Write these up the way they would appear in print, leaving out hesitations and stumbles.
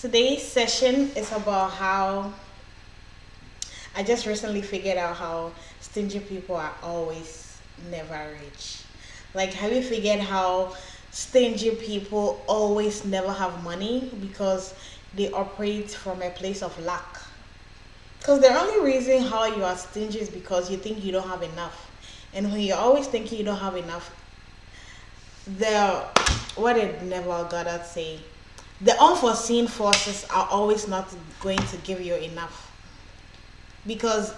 Today's session is about how I just recently figured out how stingy people are always never rich. Like, have you figured how stingy people always never have money because they operate from a place of lack? Because the only reason how you are stingy is because you think you don't have enough. And when you're always thinking you don't have enough, the what did Neville Goddard say? The unforeseen forces are always not going to give you enough because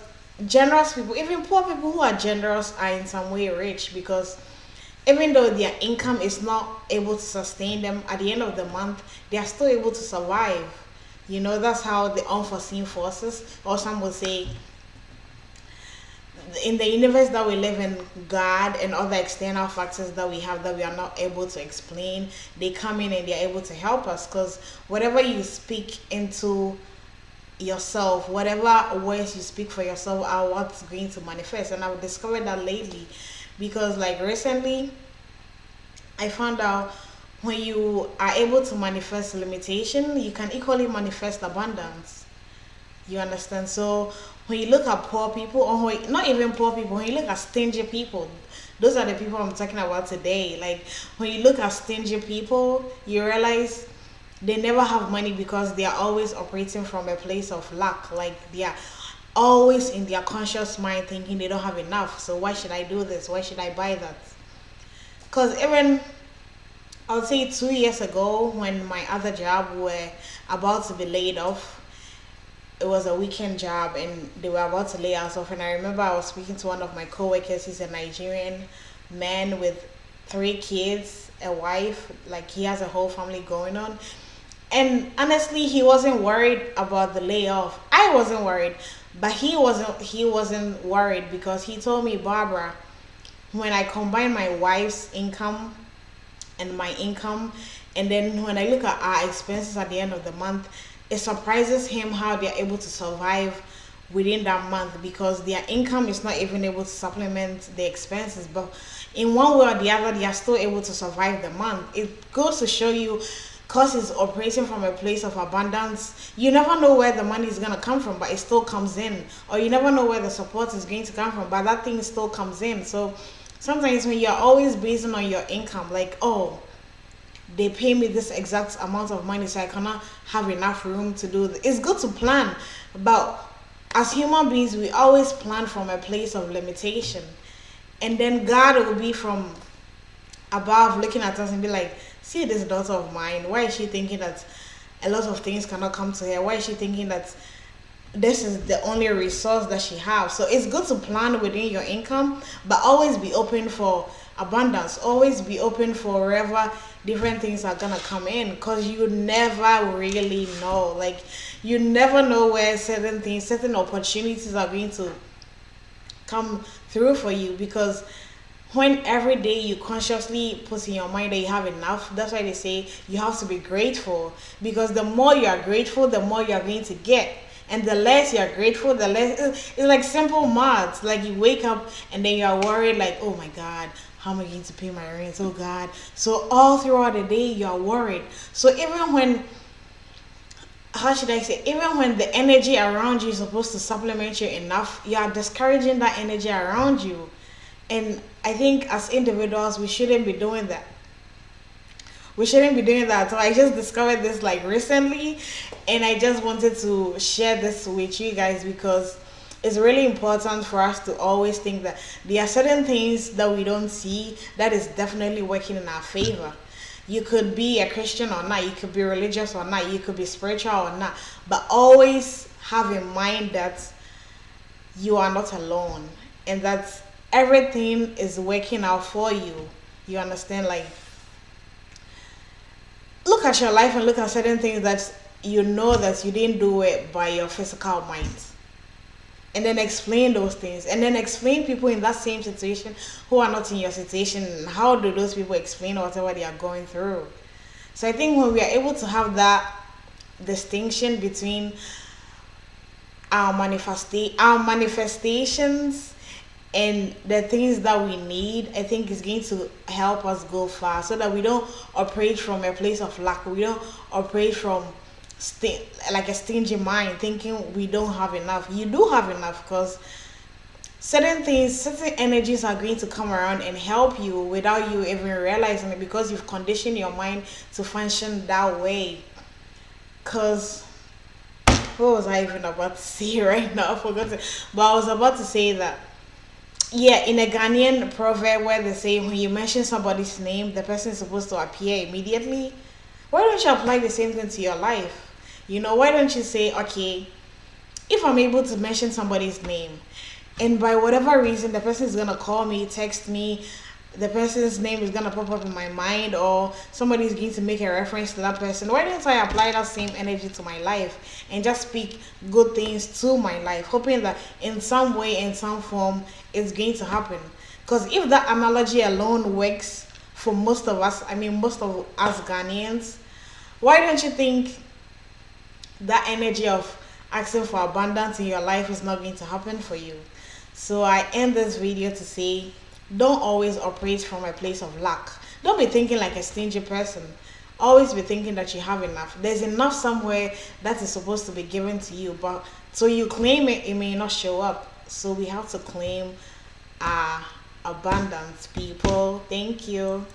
generous people, even poor people who are generous, are in some way rich because even though their income is not able to sustain them at the end of the month, they are still able to survive. That's how the unforeseen forces, or some would say, in the universe that we live in, God and other external factors that we have that we are not able to explain, they come in and they're able to help us because whatever you speak into yourself, whatever words you speak for yourself are what's going to manifest. And I've discovered that lately because, like, recently I found out when you are able to manifest limitation, you can equally manifest abundance. You understand? So when you look at poor people, or not even poor people, when you look at stingy people, those are the people I'm talking about today. Like, when you look at stingy people, you realize they never have money because they are always operating from a place of lack. Like, they are always in their conscious mind thinking they don't have enough. So why should I do this? Why should I buy that? Because even I would say 2 years ago, when my other job were about to be laid off, it was a weekend job and they were about to lay us off. And I remember I was speaking to one of my coworkers. He's a Nigerian man with 3 kids, a wife, like he has a whole family going on. And honestly, he wasn't worried about the layoff. I wasn't worried, but he wasn't worried because he told me, Barbara, when I combine my wife's income and my income, and then when I look at our expenses at the end of the month, it surprises him how they're able to survive within that month because their income is not even able to supplement the expenses. But in one way or the other, they are still able to survive the month. It goes to show you, because it's operating from a place of abundance, you never know where the money is going to come from, but it still comes in. Or you never know where the support is going to come from, but that thing still comes in. So sometimes when you're always basing on your income, like, oh, they pay me this exact amount of money, so I cannot have enough room to do it's good to plan, but as human beings, we always plan from a place of limitation. And then God will be from above looking at us and be like, see this daughter of mine, why is she thinking that a lot of things cannot come to her? Why is she thinking that this is the only resource that she has? So it's good to plan within your income, but always be open for abundance. Always be open for wherever different things are gonna come in, because you never really know. Like, you never know where certain opportunities are going to come through for you, because when every day you consciously put in your mind that you have enough, that's why they say you have to be grateful, because the more you are grateful, the more you are going to get. And the less you're grateful, the less it's like simple maths. Like, you wake up and then you're worried, like, oh my God, how am I going to pay my rent? Oh God. So all throughout the day you're worried. So even when, how should I say, even when the energy around you is supposed to supplement you enough, you are discouraging that energy around you. And I think as individuals, we shouldn't be doing that. We shouldn't be doing that. So I just discovered this like recently, and I just wanted to share this with you guys because it's really important for us to always think that there are certain things that we don't see that is definitely working in our favor. You could be a Christian or not, you could be religious or not, you could be spiritual or not, but always have in mind that you are not alone and that everything is working out for you. You understand? Like, look at your life and look at certain things that you know that you didn't do it by your physical mind, and then explain those things, and then explain people in that same situation who are not in your situation. How do those people explain whatever they are going through? So I think when we are able to have that distinction between our manifestations and the things that we need, I think is going to help us go far, so that we don't operate from a place of lack. We don't operate from like a stingy mind, thinking we don't have enough. You do have enough, because certain things, certain energies are going to come around and help you without you even realizing it, because you've conditioned your mind to function that way. Because what was I even about to say right now? I forgot it. But I was about to say that, yeah, in a Ghanaian proverb where they say when you mention somebody's name, the person is supposed to appear immediately. Why don't you apply the same thing to your life? Why don't you say, okay, if I'm able to mention somebody's name, and by whatever reason the person is gonna call me, text me, the person's name is gonna pop up in my mind, or somebody's going to make a reference to that person, why don't I apply that same energy to my life and just speak good things to my life, hoping that in some way, in some form, it's going to happen? Because if that analogy alone works for most of us, I mean most of us Ghanaians, why don't you think that energy of asking for abundance in your life is not going to happen for you? So I end this video to say, don't always operate from a place of lack. Don't be thinking like a stingy person. Always be thinking that you have enough. There's enough somewhere that is supposed to be given to you, but so you claim it, it may not show up. So we have to claim our abundance, people. Thank you.